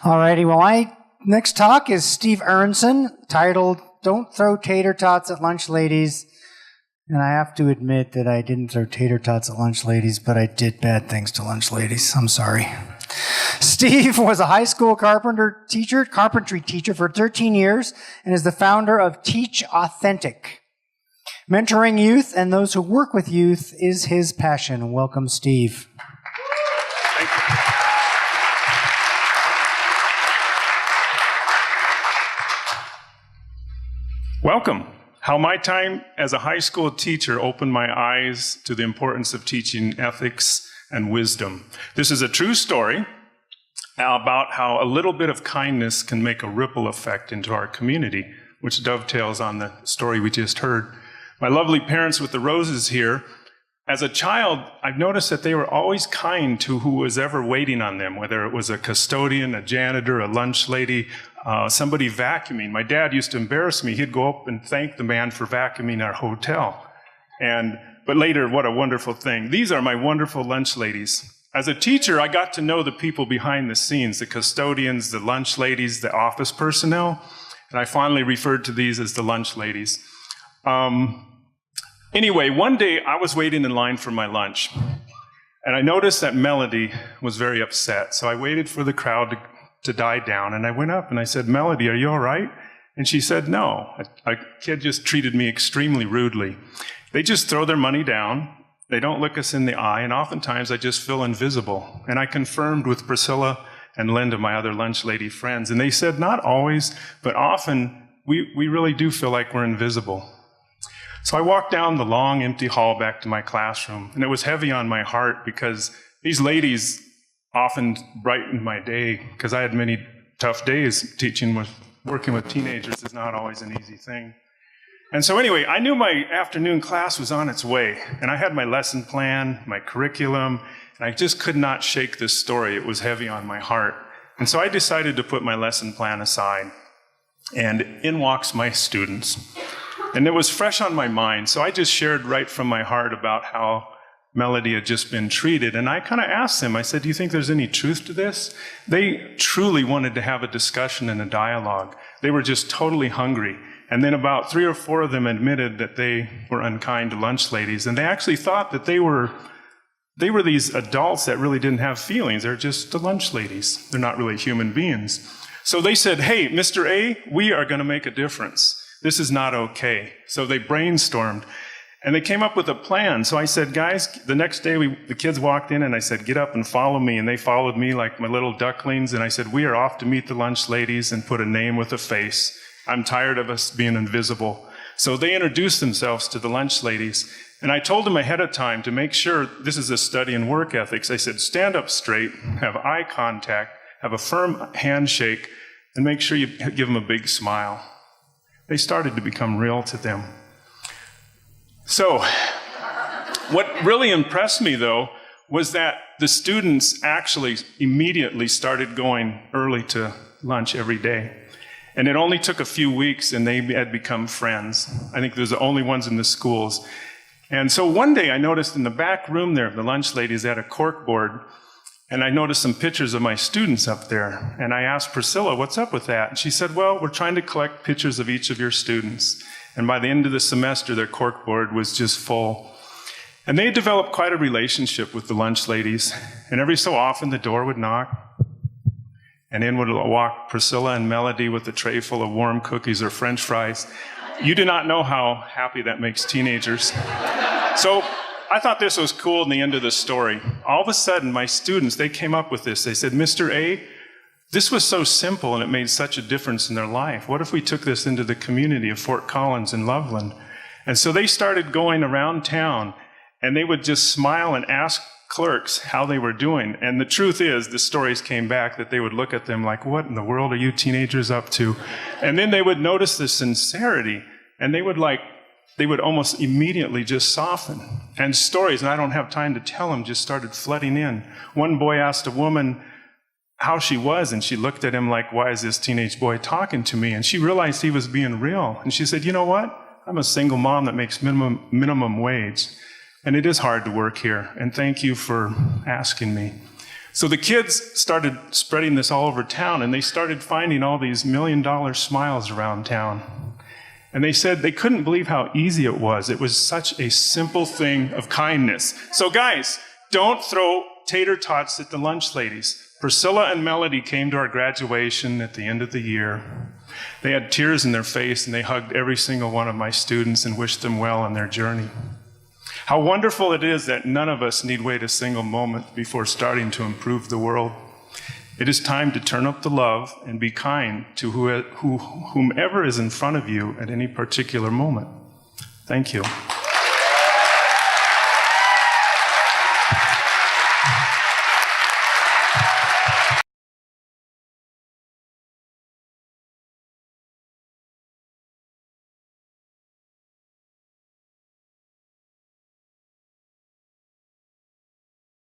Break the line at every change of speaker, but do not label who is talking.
Alrighty, well, my next talk is Steve Aronson, titled Don't Throw Tater Tots at Lunch Ladies. And I have to admit that I didn't throw tater tots at lunch ladies, but I did bad things to lunch ladies. I'm sorry. Steve was a high school carpentry teacher for 13 years and is the founder of Teach Authentic. Mentoring youth and those who work with youth is his passion. Welcome, Steve.
Thank you. Welcome. How my time as a high school teacher opened my eyes to the importance of teaching ethics and wisdom. This is a true story about how a little bit of kindness can make a ripple effect into our community, which dovetails on the story we just heard. My lovely parents with the roses here, as a child, I've noticed that they were always kind to who was ever waiting on them, whether it was a custodian, a janitor, a lunch lady, somebody vacuuming. My dad used to embarrass me. He'd go up and thank the man for vacuuming our hotel. But later, what a wonderful thing. These are my wonderful lunch ladies. As a teacher, I got to know the people behind the scenes, the custodians, the lunch ladies, the office personnel, and I finally referred to these as the lunch ladies. Anyway, one day I was waiting in line for my lunch, and I noticed that Melody was very upset. So I waited for the crowd to die down, and I went up and I said, "Melody, are you all right?" And she said, "No, a kid just treated me extremely rudely. They just throw their money down, they don't look us in the eye, and oftentimes I just feel invisible." And I confirmed with Priscilla and Linda, my other lunch lady friends, and they said, not always, but often we really do feel like we're invisible. So I walked down the long, empty hall back to my classroom, and it was heavy on my heart because these ladies often brightened my day, because I had many tough days. Working with teenagers is not always an easy thing. And so anyway, I knew my afternoon class was on its way, and I had my lesson plan, my curriculum, and I just could not shake this story. It was heavy on my heart. And so I decided to put my lesson plan aside, and in walks my students. And it was fresh on my mind, so I just shared right from my heart about how Melody had just been treated. And I kind of asked them, I said, "Do you think there's any truth to this?" They truly wanted to have a discussion and a dialogue. They were just totally hungry. And then about 3 or 4 of them admitted that they were unkind to lunch ladies. And they actually thought that they were these adults that really didn't have feelings. They're just the lunch ladies. They're not really human beings. So they said, "Hey, Mr. A, we are going to make a difference. This is not okay." So they brainstormed, and they came up with a plan. So I said, "Guys," the next day the kids walked in, and I said, "Get up and follow me." And they followed me like my little ducklings, and I said, "We are off to meet the lunch ladies and put a name with a face. I'm tired of us being invisible." So they introduced themselves to the lunch ladies, and I told them ahead of time to make sure this is a study in work ethics. I said, stand up straight, have eye contact, have a firm handshake, and make sure you give them a big smile. They started to become real to them. So, what really impressed me, though, was that the students actually immediately started going early to lunch every day. And it only took a few weeks, and they had become friends. I think they're the only ones in the schools. And so one day I noticed in the back room there, the lunch ladies had a cork board, and I noticed some pictures of my students up there. And I asked Priscilla, "What's up with that?" And she said, "Well, we're trying to collect pictures of each of your students." And by the end of the semester, their corkboard was just full. And they had developed quite a relationship with the lunch ladies. And every so often, the door would knock, and in would walk Priscilla and Melody with a tray full of warm cookies or French fries. You do not know how happy that makes teenagers. So I thought this was cool in the end of the story. All of a sudden, my students, they came up with this. They said, "Mr. A, this was so simple and it made such a difference in their life. What if we took this into the community of Fort Collins and Loveland?" And so they started going around town, and they would just smile and ask clerks how they were doing. And the truth is, the stories came back that they would look at them like, "What in the world are you teenagers up to?" And then they would notice the sincerity, and they would almost immediately just soften. And stories, and I don't have time to tell them, just started flooding in. One boy asked a woman how she was, and she looked at him like, "Why is this teenage boy talking to me?" And she realized he was being real. And she said, "You know what? I'm a single mom that makes minimum wage. And it is hard to work here. And thank you for asking me." So the kids started spreading this all over town, and they started finding all these $1 million smiles around town. And they said they couldn't believe how easy it was. It was such a simple thing of kindness. So guys, don't throw tater tots at the lunch ladies. Priscilla and Melody came to our graduation at the end of the year. They had tears in their face, and they hugged every single one of my students and wished them well on their journey. How wonderful it is that none of us need wait a single moment before starting to improve the world. It is time to turn up the love and be kind to whomever is in front of you at any particular moment. Thank you.